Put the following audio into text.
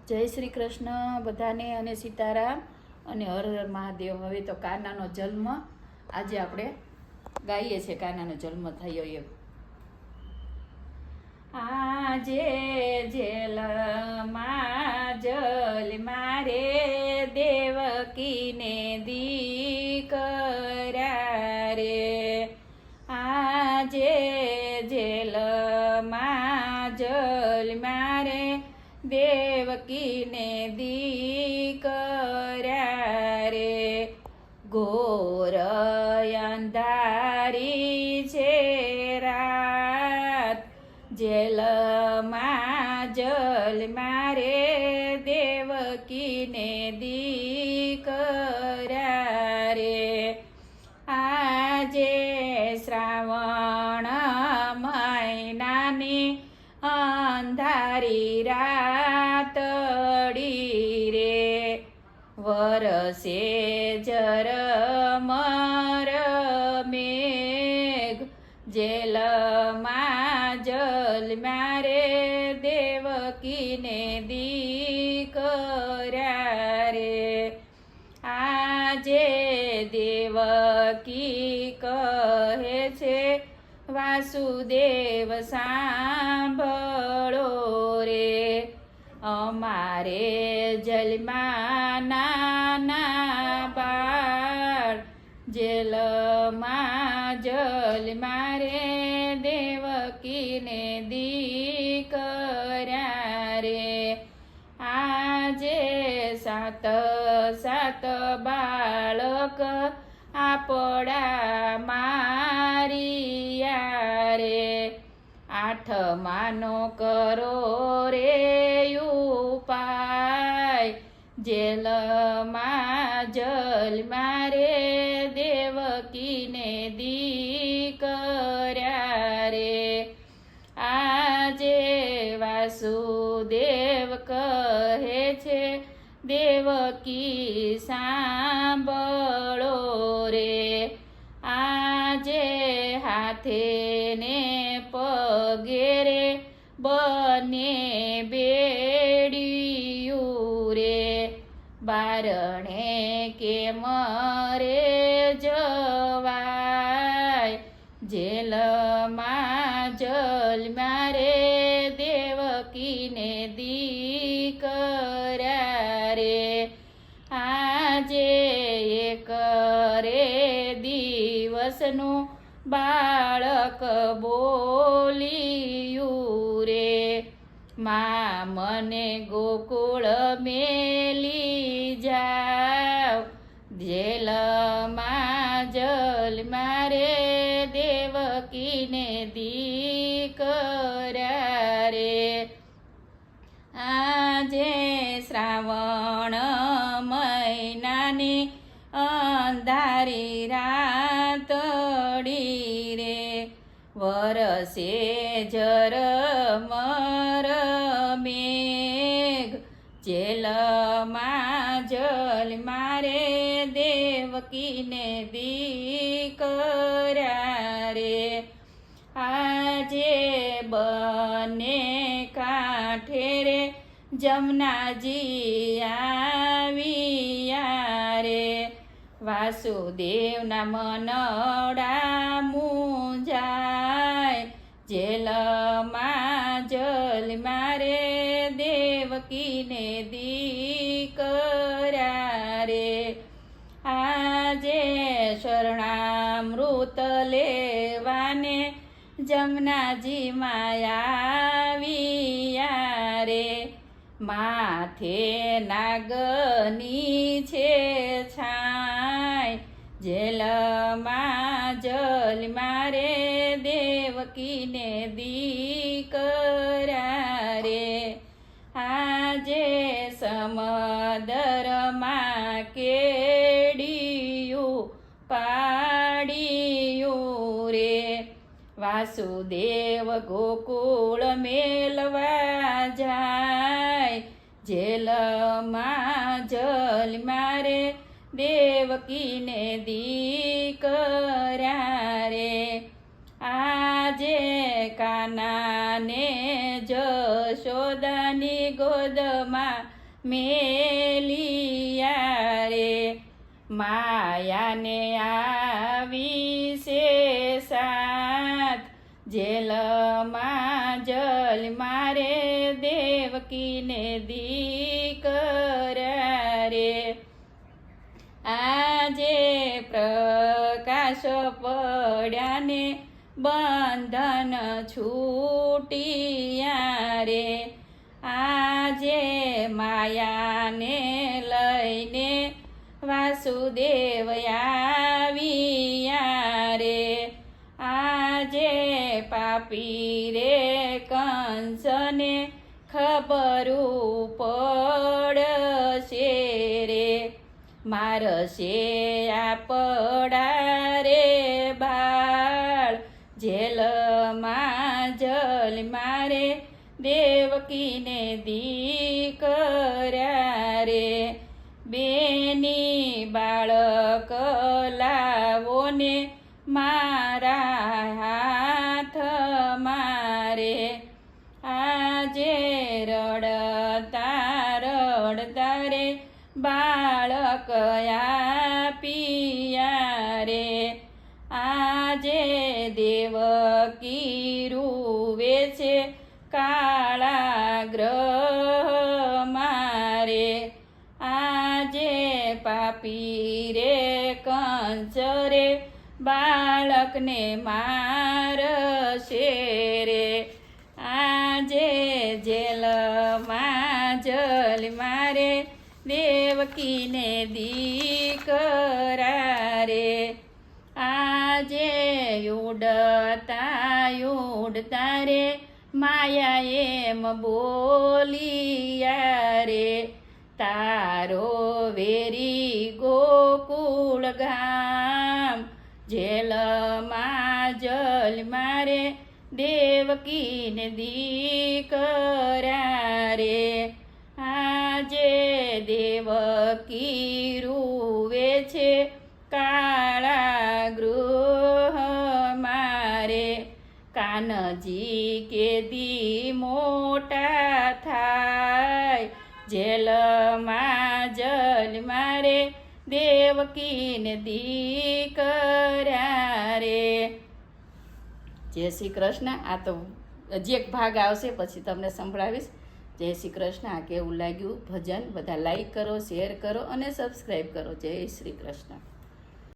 જય શ્રી કૃષ્ણ બધાને અને સીતારામ અને હર હર મહાદેવ। હવે તો કાનાનો જન્મ આજે આપણે ગાઈએ છીએ, કાનાનો જન્મ થયો એમ। આજે જેલમાં જન્મ્યા રે દેવકીને દીકરા રે, આજે જેલમાં જન્મ્યા રે દેવકીને દીકરા રે। ઘોર અંધારી છે રાત, જેલમાં જન્મ્યા રે દેવકીને દીકરા રે। આજે શ્રાવણ મહિનાની અંધારી રાતડી રે, વરસે ઝરમર મેઘ, જેલમાં જન્મ્યા રે દેવકીને દીકરા રે। આજે દેવકી કહે છે વાસુદેવ સાંભળો રે, અમારે જન્મ્યા નાના બાળ, જેલમાં જન્મ્યા રે દેવકીને દીકરા રે। આજે સાત સાત બાળક આપણા મારિયા રે, આઠમાનો કરો રે ઉપાય, જેલમાં જન્મ્યા રે દેવકીને દીકરા રે। આજે વાસુદેવ કહે છે દેવકી સાંભળો રે, આજે હાથે ને પગે રે બને બેડિયું રે, બારણે કેમ રે જવાય, જેલમાં જન્મ્યા રે દેવકીને દીકરા રે। આજે એક રે દિવસનું બાળક બોલ્યું રે, મા મને ગોકુળ મેલી જાવ, જેલમાં જન્મ્યા રે દેવકીને દીકરા રે। આજે શ્રાવણ મહિનાની અંધારી રાતડી રે, વરસે ઝરમર મેઘ, જેલમાં જન્મ્યા રે દેવકીને દીકરા રે। આજે બને કાંઠે રે જમનાજી આવ્યા રે, વાસુદેવના મનડા મૂંઝાય, જેલમાં જન્મ્યા રે દેવકીને દીકરા રે। આજે શરણામૃત લેવાને જમનાજીમાં આવ્યા રે, માથે નાગની છે છાય, જેલમાં જન્મ્યા રે દેવકીને દીકરા રે। આજે સમદરમાં કેડિયું પાડિયું રે, વાસુદેવ ગોકુળ મેલવા જાય, જેલમાં જન્મ્યા રે દેવકીને દીકરા રે। આજે કાનાને જશોદાની ગોદમાં મેલિયા રે માયાને આવી છે સાથ જેલમાં જલ મારે દેવકીને દીકરા રે આજે પ્રકાશ પડ્યાને બંધન છૂટિયા રે આજે માયાને લઈને વાસુદેવ આવ્યા રે આજે પાપી રે કંસને ખબરું પડશે રે મારશે આપડા રે બાળ જેલમાં જલ મારે દેવકીને દીકરા રે બેની બાળક લાવો ને મારા હાથ મારે આજે રડતા રડતા રે બાળક આપ્યા રે આજે દેવકી રૂવે છે કાળા ગ્રહ મારે આજે પાપી રે કંસ રે બાળકને મારશે રે આજે જેલમાં જલ મારે દેવકીને દીકરા રે આજે ઉડતા રે માયા એમ બોલિયા રે તારો વેરી ગોકુળ ગામ જેલમાં જલ મારે દેવકીને દીકરા રે આજે દેવકી રૂવે છે કાળા ગૃહ મારે કાનજી કેદી મોટા થાય જેલમાં જલ મારે દેવકીને દીકરા રે જય શ્રી કૃષ્ણ. આ તો હજી એક ભાગ આવશે પછી તમને સંભળાવીશ. જય શ્રી કૃષ્ણ. આ કેવું લાગ્યું ભજન બધા લાઈક કરો, શેર કરો અને સબસ્ક્રાઈબ કરો. જય શ્રી કૃષ્ણ.